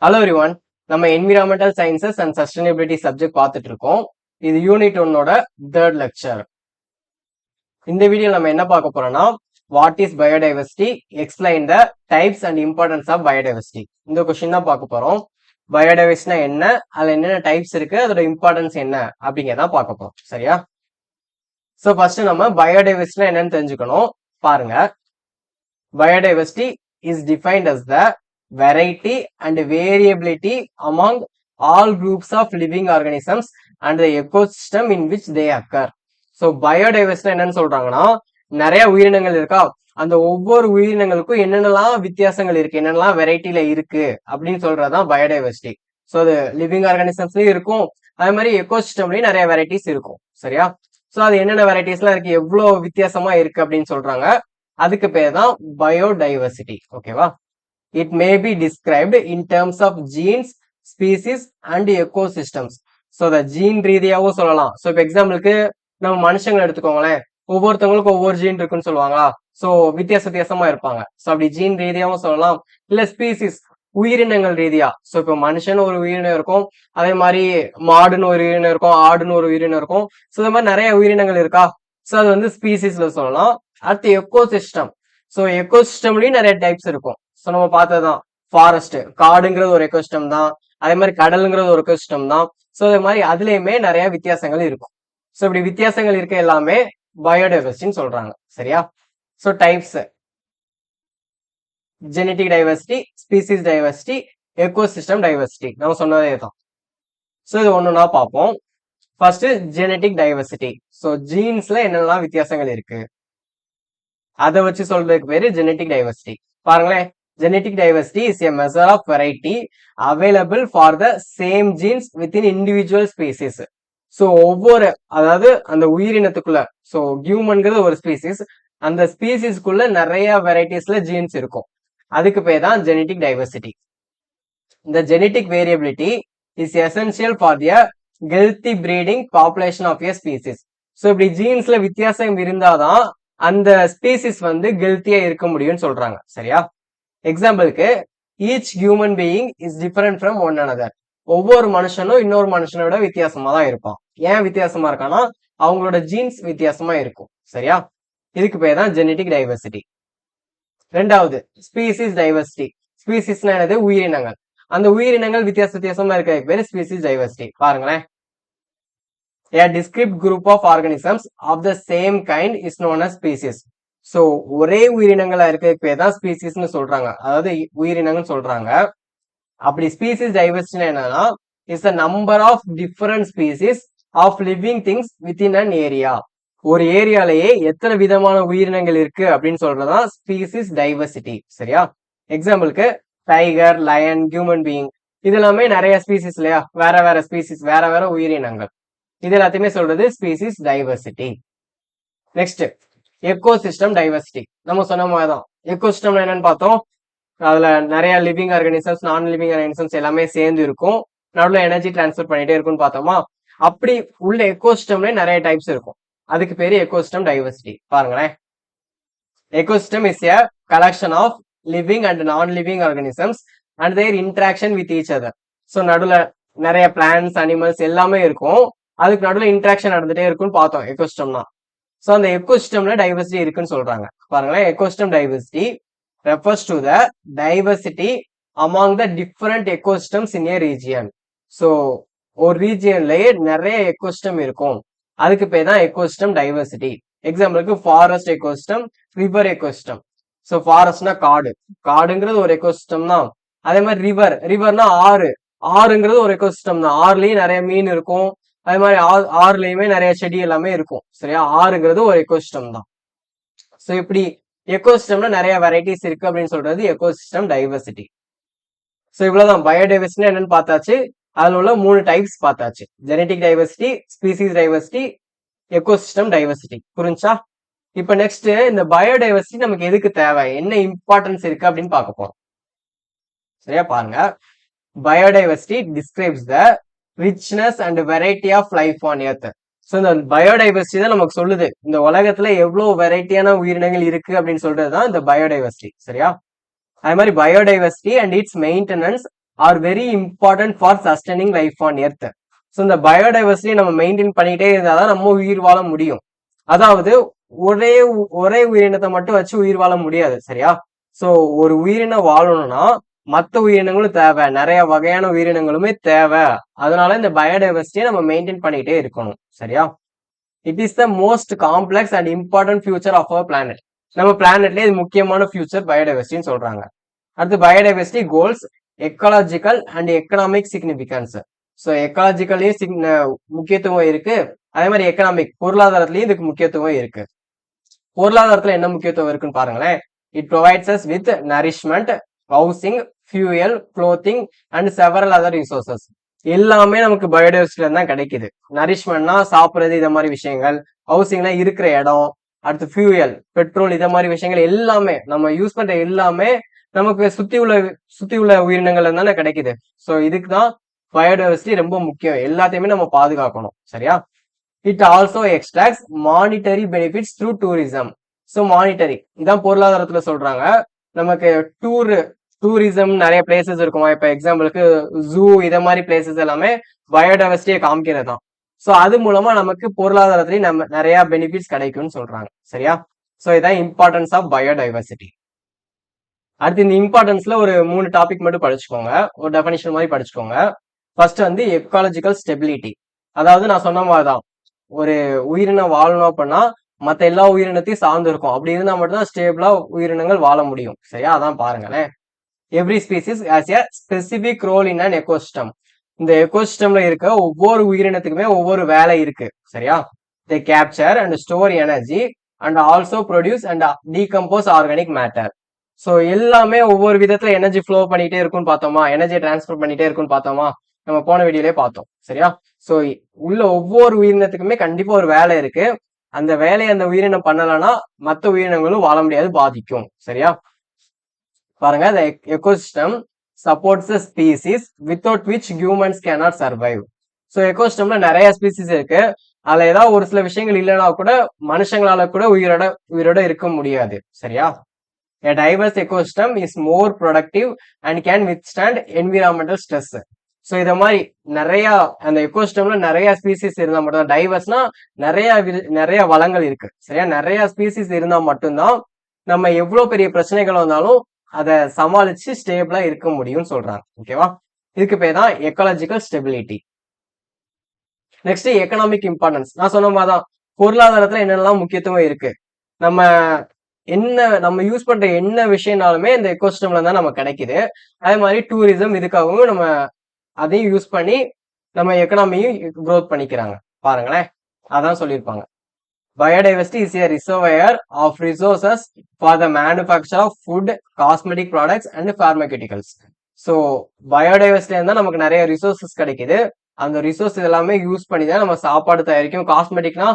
Hello everyone, நம்ம environmental sciences and sustainability subject பார்த்துட்டு இருக்கோம். இது யூனிட் 1ஓட 3rd லெக்சர். இந்த வீடியோ நம்ம என்ன பார்க்க போறோம்னா, what is biodiversity, explain the types and importance of biodiversity. இந்த கொஸ்டின் தான் பார்க்க போறோம். பயோடைவர்சிட்டினா என்ன, அதுல என்னென்ன டைப்ஸ் இருக்கு, அதோட இம்பார்ட்டன்ஸ் என்ன அப்படிங்கிறத பார்க்க போறோம். சரியா? ஸோ ஃபர்ஸ்ட் நம்ம பயோடைவர்சிட்டினா என்னன்னு தெரிஞ்சுக்கணும். பாருங்க, biodiversity is defined as the variety and variability among all groups of living organisms and the ecosystem in which they occur. So biodiversity என்னன்னு சொல்றாங்கன்னா, நிறைய உயிரினங்கள் இருக்கா, அந்த ஒவ்வொரு உயிரினங்களுக்கும் என்னென்னலாம் வித்தியாசங்கள் இருக்கு, என்னென்னலாம் வெரைட்டில இருக்கு அப்படின்னு சொல்றதுதான் பயோடைவர்சிட்டி. ஸோ அது லிவிங் ஆர்கானிசம்ஸ்லயும் இருக்கும், அதே மாதிரி எக்கோசிஸ்டம்லயும் நிறைய வெரைட்டிஸ் இருக்கும். சரியா? ஸோ அது என்னென்ன வெரைட்டிஸ்லாம் இருக்கு, எவ்வளவு வித்தியாசமா இருக்கு அப்படின்னு சொல்றாங்க. அதுக்கு பேர் தான் பயோடைவர்சிட்டி. ஓகேவா? It may be described in terms of genes, species and ecosystems. So the gene ரீதியாகவும் சொல்லலாம். ஸோ இப்போ எக்ஸாம்பிளுக்கு நம்ம மனுஷங்களை எடுத்துக்கோங்களேன், ஒவ்வொருத்தவங்களுக்கும் ஒவ்வொரு ஜீன் இருக்குன்னு சொல்லுவாங்களா, ஸோ வித்தியாசமா இருப்பாங்க. ஸோ அப்படி ஜீன் ரீதியாகவும் சொல்லலாம். இல்ல ஸ்பீசிஸ், உயிரினங்கள் ரீதியா. ஸோ இப்போ மனுஷன் ஒரு உயிரினம் இருக்கும், அதே மாதிரி மாடுன்னு ஒரு உயிரினம் இருக்கும், ஆடுன்னு ஒரு உயிரினம் இருக்கும். ஸோ இந்த மாதிரி நிறைய உயிரினங்கள் இருக்கா, ஸோ அது வந்து ஸ்பீசிஸ்ல சொல்லலாம். அடுத்து எக்கோசிஸ்டம். ஸோ எக்கோசிஸ்டம்லயும் நிறைய டைப்ஸ் இருக்கும். ஸோ நம்ம பார்த்ததுதான் ஃபாரஸ்ட், காடுங்கிறது ஒரு எக்கோசிஸ்டம் தான், அதே மாதிரி கடலுங்கிறது ஒரு எக்கோசிஸ்டம் தான். ஸோ அதே மாதிரி அதுலயுமே நிறைய வித்தியாசங்கள் இருக்கும். ஸோ இப்படி வித்தியாசங்கள் இருக்க எல்லாமே பயோடைவர்சிட்டின்னு சொல்றாங்க. சரியா? So types: genetic diversity, species diversity, ecosystem diversity. நம்ம சொன்னதே தான். ஸோ இது ஒண்ணுன்னா பார்ப்போம். First genetic diversity. ஸோ ஜீன்ஸ்ல என்னெல்லாம் வித்தியாசங்கள் இருக்கு அதை வச்சு சொல்றதுக்கு பேரு ஜெனட்டிக் டைவர்சிட்டி. பாருங்களேன், genetic diversity is a measure of variety available for the same genes within individual species. So ஒவ்வொரு, அதாவது அந்த உயிரினத்துக்குள்ள, ஸோ ஹியூமன்கிறது ஒரு ஸ்பீசிஸ், அந்த ஸ்பீசிஸ்க்குள்ள நிறைய வெரைட்டிஸ்ல ஜீன்ஸ் இருக்கும். அதுக்கு பேர் தான் ஜெனட்டிக் டைவர்சிட்டி. இந்த genetic variability is essential for the healthy breeding population of a species. So இப்படி ஜீன்ஸ்ல வித்தியாசம் இருந்தாதான் அந்த ஸ்பீசிஸ் வந்து ஹெல்த்தியா இருக்க முடியும்னு சொல்றாங்க. சரியா? எக்ஸாம்பிளுக்கு, each human being is different from one another. ஒவ்வொரு மனுஷனும் இன்னொரு மனுஷனை விட வித்தியாசமா தான் இருப்பான். ஏன் வித்தியாசமா இருக்கான்னா, அவங்களோட ஜீன்ஸ் வித்தியாசமா இருக்கும். சரியா? இதுக்கு பேர் தான் ஜெனட்டிக் டைவர்சிட்டி. ரெண்டாவது ஸ்பீசிஸ் டைவர்சிட்டி. ஸ்பீசிஸ்னா என்னது? உயிரினங்கள். அந்த உயிரினங்கள் வித்தியாசமா இருக்கிறதுக்கு பேரு ஸ்பீசிஸ் டைவர்சிட்டி. பாருங்களேன், a discrete group of organisms of the same kind is known as species. So ஒரே உயிரினங்களா இருக்கிறதுக்கு பேர் தான் ஸ்பீசிஸ்னு சொல்றாங்க, அதாவது உயிரினங்கள் சொல்றாங்க. அப்படி ஸ்பீசிஸ் டைவர்சிட்டி என்னன்னா, is the number of different species of living things within an area. ஒரு ஏரியாலேயே எத்தனை விதமான உயிரினங்கள் இருக்கு அப்படின்னு சொல்றதுதான் ஸ்பீசிஸ் டைவர்சிட்டி. சரியா? எக்ஸாம்பிளுக்கு டைகர், லயன், ஹியூமன் பீயிங், இது எல்லாமே நிறைய ஸ்பீசிஸ் இல்லையா, வேற வேற ஸ்பீசிஸ், வேற வேற உயிரினங்கள். இது எல்லாத்தையுமே சொல்றது species diversity. Next ecosystem diversity. நம்ம சொன்ன மாதிரி தான், எக்கோசிஸ்டம் என்னன்னு பார்த்தோம். அதுல நிறைய லிவிங் ஆர்கானிசம்ஸ், நான் லிவிங் ஆர்கானிசம்ஸ் எல்லாமே சேர்ந்து இருக்கும், நடுவில் எனர்ஜி டிரான்ஸ்ஃபர் பண்ணிட்டே இருக்கும்னு பார்த்தோமா. அப்படி உள்ள எக்கோசிஸ்டம்ல நிறைய டைப்ஸ் இருக்கும். அதுக்கு பேரு எக்கோசிஸ்டம் டைவர்சிட்டி. பாருங்களேன், ecosystem is a collection of living and non living organisms and their interaction with each other. So நடுவில் நிறைய பிளான்ஸ், அனிமல்ஸ் எல்லாமே இருக்கும், அதுக்கு நடுவில் இன்ட்ராக்ஷன் நடந்துட்டே இருக்குன்னு பார்த்தோம் எக்கோசிஸ்டம்னா. ஸோ அந்த எக்கோசிஸ்டம்ல டைவர்சிட்டி இருக்குன்னு சொல்றாங்க. பாருங்களேன், ecosystem diversity refers to the diversity among the different ecosystems in a region. So ஒரு ரீஜியன்லயே நிறைய எக்கோசிஸ்டம் இருக்கும், அதுக்கு பேர் தான் எக்கோசிஸ்டம் டைவர்சிட்டி. எக்ஸாம்பிளுக்கு forest ecosystem, river ecosystem. So ஃபாரஸ்ட்னா காடு, காடுங்கிறது ஒரு எக்கோசிஸ்டம் தான். அதே மாதிரி ரிவர், ரிவர்னா ஆறு, ஆறுங்கிறது ஒரு எக்கோசிஸ்டம் தான். ஆறுலயும் நிறைய மீன் இருக்கும், அதே மாதிரி ஆறுலயுமே நிறைய செடி எல்லாமே இருக்கும். சரியா? ஆறுங்கிறது ஒரு எக்கோசிஸ்டம் தான். ஸோ இப்படி எக்கோசிஸ்டம்ல நிறைய வெரைட்டிஸ் இருக்கு அப்படின்னு சொல்றது எக்கோசிஸ்டம் டைவர்சிட்டி. ஸோ இவ்வளவுதான் பயோடைவர்சிட்டி என்னன்னு பார்த்தாச்சு. அதுல உள்ள 3 டைப்ஸ் பார்த்தாச்சு: genetic diversity, species diversity, ecosystem diversity. புரிஞ்சா? இப்ப நெக்ஸ்ட் இந்த பயோடைவர்சிட்டி நமக்கு எதுக்கு தேவை, என்ன இம்பார்ட்டன்ஸ் இருக்கு அப்படின்னு பார்க்க போறோம். சரியா? பாருங்க, biodiversity describes the richness and variety of life on earth. So இந்த பயோடைவர்சிட்டி தான் நமக்கு சொல்லுது இந்த உலகத்துல எவ்வளவு வெரைட்டியான உயிரினங்கள் இருக்கு அப்படின்னு சொல்றதுதான் இந்த பயோடைவர்சிட்டி. சரியா? அதே மாதிரி biodiversity and it's maintenance are very important for sustaining life on earth. So இந்த பயோடைவர்சிட்டி நம்ம மெயின்டைன் பண்ணிட்டே இருந்தாதான் நம்ம உயிர் வாழ முடியும். அதாவது ஒரே ஒரே உயிரினத்தை மட்டும் வச்சு உயிர் வாழ முடியாது, சரியா? ஸோ ஒரு உயிரினம் வாழணும்னா மற்ற உயிரினங்களும் தேவை, நிறைய வகையான உயிரினங்களுமே தேவை. அதனால இந்த பயோடைவர்சிட்டியை நம்ம மெயின்டைன் பண்ணிட்டே இருக்கணும், சரியா? It is the most complex and important feature of our planet. நம்ம பிளானட்ல இது முக்கியமான ஃபியூச்சர் பயோடைவர்சிட்டின்னு சொல்றாங்க. அடுத்து biodiversity goals, ecological and economic significance. So எக்காலஜிக்கல்லையும் முக்கியத்துவம் இருக்கு, அதே மாதிரி எக்கனாமிக் பொருளாதாரத்திலையும் இதுக்கு முக்கியத்துவம் இருக்கு. பொருளாதாரத்துல என்ன முக்கியத்துவம் இருக்குன்னு பாருங்களேன். It provides us with nourishment, housing, fuel, clothing and several other resources. எல்லாமே நமக்கு பயோடைவர்சிட்டில தான் கிடைக்குது. நரிஷ்மெண்ட்னா சாப்பிட்றது, இத மாதிரி விஷயங்கள். ஹவுசிங்னா இருக்கிற இடம். அடுத்து ஃபியூயல், பெட்ரோல், இத மாதிரி விஷயங்கள் எல்லாமே நம்ம யூஸ் பண்ற எல்லாமே நமக்கு சுத்தி உள்ள உயிரினங்கள்ல தானே கிடைக்குது. ஸோ இதுக்கு தான் பயோடைவர்சிட்டி ரொம்ப முக்கியம். எல்லாத்தையுமே நம்ம பாதுகாக்கணும், சரியா? It also extracts monetary benefits through tourism. So monetary இதான் பொருளாதாரத்துல சொல்றாங்க. நமக்கு டூரிசம் நிறைய பிளேசஸ் இருக்குமா? இப்ப எக்ஸாம்பிளுக்கு ஜூ, இத மாதிரி பிளேசஸ் எல்லாமே பயோடைவர்சிட்டியை காமிக்கிறது தான். ஸோ அது மூலமா நமக்கு பொருளாதாரத்திலேயே நம்ம நிறைய பெனிஃபிட்ஸ் கிடைக்கும்னு சொல்றாங்க, சரியா? ஸோ இதான் இம்பார்ட்டன்ஸ் ஆஃப் பயோடைவர்சிட்டி. அடுத்து இந்த இம்பார்ட்டன்ஸ்ல ஒரு 3 டாபிக் மட்டும் படிச்சுக்கோங்க, ஒரு டெஃபினிஷன் மாதிரி படிச்சுக்கோங்க. ஃபர்ஸ்ட் வந்து எக்காலஜிக்கல் ஸ்டெபிலிட்டி. அதாவது நான் சொன்ன மாதிரிதான், ஒரு உயிரினம் வாழணும் அப்படின்னா மற்ற எல்லா உயிரினத்தையும் சார்ந்து இருக்கும். அப்படி இருந்தா மட்டும்தான் ஸ்டேபிளா உயிரினங்கள் வாழ முடியும், சரியா? அதான் பாருங்களேன். Every species has a specific role in an ecosystem. இந்த எக்கோசிஸ்டம்ல இருக்க ஒவ்வொரு உயிரினத்துக்குமே ஒவ்வொரு வேலை இருக்கு, சரியா? They capture and store energy and also produce and decompose organic matter. So எல்லாமே ஒவ்வொரு விதத்துல எனர்ஜி ஃப்ளோ பண்ணிட்டே இருக்கும்னு பார்த்தோமா, எனர்ஜி டிரான்ஸ்ஃபர் பண்ணிட்டே இருக்கும்னு பார்த்தோமா, நம்ம போன வீடியோலயே பார்த்தோம், சரியா? ஸோ உள்ள ஒவ்வொரு உயிரினத்துக்குமே கண்டிப்பா ஒரு வேலை இருக்கு. அந்த வேலையை அந்த உயிரினம் பண்ணலன்னா மற்ற உயிரினங்களும் வாழ முடியாது, பாதிக்கும், சரியா? பாருங்க, the ecosystem supports the species without which humans cannot survive. So எக்கோசிஸ்டம்ல நிறைய ஸ்பீசிஸ் இருக்கு. அதுல ஏதாவது ஒரு சில விஷயங்கள் இல்லைன்னா கூட மனுஷங்களால கூட உயிரோட இருக்க முடியாது, சரியா? A diverse ecosystem is more productive and can withstand environmental stress. So இத மாதிரி நிறைய அந்த எக்கோசிஸ்டம்ல நிறைய ஸ்பீசிஸ் இருந்தா மட்டும்தான், டைவர்ஸ்னா நிறைய வளங்கள் இருக்கு, சரியா? நிறைய ஸ்பீசிஸ் இருந்தா மட்டும்தான் நம்ம எவ்வளவு பெரிய பிரச்சனைகள் வந்தாலும் அதை சமாளிச்சு ஸ்டேபிளா இருக்க முடியும்னு சொல்றாங்க, ஓகேவா? இதுக்கு பேர் தான் ecological stability. Next economic importance. நான் சொன்ன மாதிரிதான் பொருளாதாரத்துல என்னெல்லாம் முக்கியத்துவம் இருக்கு. நம்ம யூஸ் பண்ற என்ன விஷயம்னாலுமே இந்த எக்கோசிஸ்டம்ல தான் நமக்கு கிடைக்குது. அதே மாதிரி டூரிசம், இதுக்காகவும் நம்ம அதையும் யூஸ் பண்ணி நம்ம எக்கனாமியும் க்ரோத் பண்ணிக்கிறாங்க. பாருங்களேன், அதான் சொல்லியிருப்பாங்க. Biodiversity is a reservoir of resources for the manufacture of food, cosmetic products and pharmaceuticals. So பயோடைவர்சிட்டில இருந்தா நமக்கு நிறைய ரிசோர்சஸ் கிடைக்குது. அந்த ரிசோர்ஸ் எல்லாமே யூஸ் பண்ணி தான் நம்ம சாப்பாடு தயாரிக்கும். காஸ்மெட்டிக்னா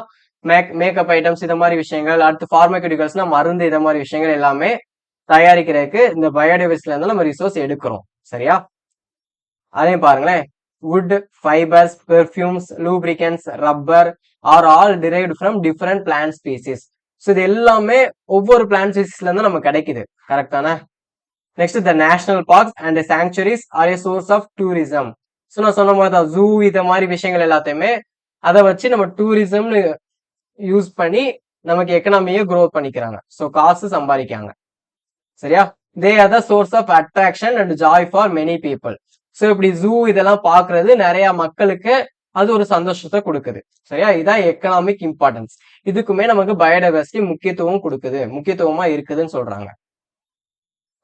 மேக்கப் ஐட்டம்ஸ், இத மாதிரி விஷயங்கள். அடுத்து பார்மக்யூட்டிகல்ஸ்னா மருந்து, இத மாதிரி விஷயங்கள் எல்லாமே தயாரிக்கிறதுக்கு இந்த பயோடைவர்சிட்டில இருந்தா நம்ம ரிசோர்ஸ் எடுக்கிறோம், சரியா? அதையும் பாருங்களேன். wood, fibers, perfumes, lubricants, rubber are all derived from different plant species. So இது எல்லாமே ஒவ்வொரு பிளான்ட் ஸ்பீசிஸ்ல இருந்து நமக்கு கிடைக்குது, கரெக்டான? Next, the national parks and sanctuaries are a source of tourism. So நான் சொன்ன மாதிரி தான், ஜூ, இத மாதிரி விஷயங்கள் எல்லாத்தையுமே அதை வச்சு நம்ம டூரிசம்னு யூஸ் பண்ணி நமக்கு எக்கனாமியை க்ரோ பண்ணிக்கிறாங்க. ஸோ காசு சம்பாதிக்காங்க, சரியா? They are the source of attraction and joy for many people. So இப்படி ஜூ இதெல்லாம் பாக்குறது நிறைய மக்களுக்கு அது ஒரு சந்தோஷத்தை கொடுக்குது, சரியா? இதான் எக்கனாமிக் இம்பார்ட்டன்ஸ். இதுக்குமே நமக்கு பயோடைவர்சிட்டி முக்கியத்துவம் கொடுக்குது, முக்கியத்துவமா இருக்குதுன்னு சொல்றாங்க.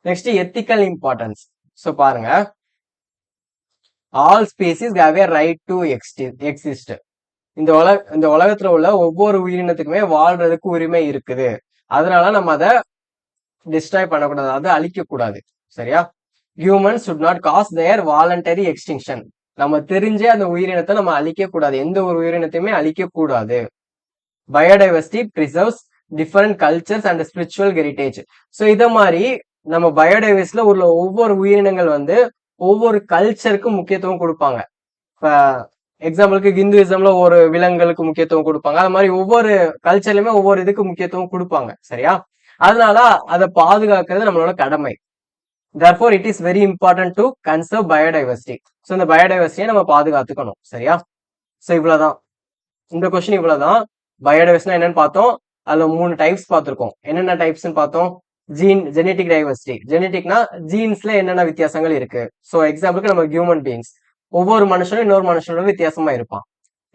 Next, ethical importance. ஸோ பாருங்க, all species have A right to exist. இந்த உலகத்துல உள்ள ஒவ்வொரு உயிரினத்துக்குமே வாழ்றதுக்கு உரிமை இருக்குது. அதனால நம்ம அதை டிஸ்ட்ராய் பண்ணக்கூடாது, அதை அழிக்க கூடாது, சரியா? Humans should not cause their voluntary extinction. நம்ம தெரிஞ்சே அந்த உயிரினத்தை நம்ம அழிக்க கூடாது, எந்த ஒரு உயிரினத்தையுமே அழிக்க கூடாது. Biodiversity preserves different cultures and spiritual heritage. So இத மாதிரி நம்ம பயோடைவர்சிட்டில உள்ள ஒவ்வொரு உயிரினங்கள் வந்து ஒவ்வொரு கல்ச்சருக்கும் முக்கியத்துவம் கொடுப்பாங்க. இப்ப எக்ஸாம்பிளுக்கு ஹிந்துயிசம்ல ஒரு விலங்குகளுக்கு முக்கியத்துவம் கொடுப்பாங்க. அது மாதிரி ஒவ்வொரு கல்ச்சர்லயுமே ஒவ்வொரு இதுக்கு முக்கியத்துவம் கொடுப்பாங்க, சரியா? அதனால அதை பாதுகாக்கிறது நம்மளோட கடமை. therefore it is very important to conserve biodiversity. So இந்த பயோடைவர்சிட்டியை நம்ம பாதுகாத்துக்கணும். சரியா? ஸோ இவ்வளவுதான் இந்த கொஸ்டின். இவ்வளவுதான். பயோடைவர்சிட்டி என்னன்னு பார்த்தோம். அதுல 3 டைப்ஸ் பார்த்திருக்கோம். என்னென்ன டைப்ஸ்னு பார்த்தோம். Genetic diversity. ஜெனெட்டிக்னா ஜீன்ஸ்ல என்னென்ன வித்தியாசங்கள் இருக்கு. ஸோ எக்ஸாம்பிளுக்கு நம்ம ஹியூமன் பீயிங்ஸ், ஒவ்வொரு மனுஷனும் இன்னொரு மனுஷனோட வித்தியாசமா இருப்பான்.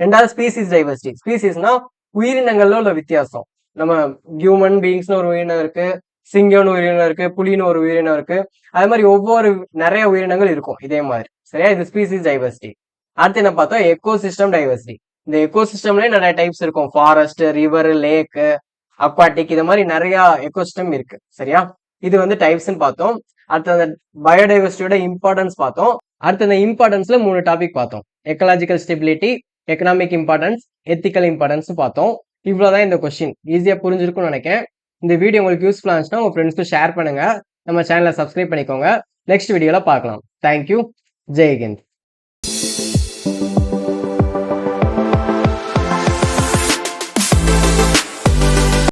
ரெண்டாவது ஸ்பீசிஸ் டைவர்சிட்டி. ஸ்பீசிஸ்னா உயிரினங்கள்ல உள்ள வித்தியாசம். நம்ம ஹியூமன் பீயிங்ஸ்னு ஒரு உயிரினம் இருக்கு, சிங்கம்னு உயிரினம் இருக்கு, புலின்னு ஒரு உயிரினம் இருக்கு. அதே மாதிரி ஒவ்வொரு நிறைய உயிரினங்கள் இருக்கும் இதே மாதிரி. சரியா? இது ஸ்பீசிஸ் டைவர்சிட்டி. அடுத்து என்ன பார்த்தோம், எக்கோசிஸ்டம் டைவர்சிட்டி. இந்த எக்கோசிஸ்டம்லயே நிறைய டைப்ஸ் இருக்கும். ஃபாரஸ்ட், ரிவர், லேக், அக்வாட்டிக், இது மாதிரி நிறைய எக்கோசிஸ்டம் இருக்கு. சரியா? இது வந்து டைப்ஸ்ன்னு பார்த்தோம். அடுத்து அந்த பயோடைவர்சிட்டியோட இம்பார்ட்டன்ஸ் பார்த்தோம். அடுத்து அந்த இம்பார்ட்டன்ஸ்ல 3 டாபிக் பார்த்தோம். Ecological stability, economic importance, ethical importance பார்த்தோம். இவ்வளவுதான் இந்த கொஸ்டின். ஈஸியா புரிஞ்சிருக்கும்னு நினைக்கிறேன். இந்த வீடியோ உங்களுக்கு யூஸ்ஃபுல்லா இருந்துச்சுன்னா உங்க ஃப்ரெண்ட்ஸ்க்கு ஷேர் பண்ணுங்க. நம்ம சேனலை சப்ஸ்கிரைப் பண்ணிக்கோங்க. நெக்ஸ்ட் வீடியோல பார்க்கலாம். தேங்க்யூ. ஜெய் ஹிந்த்.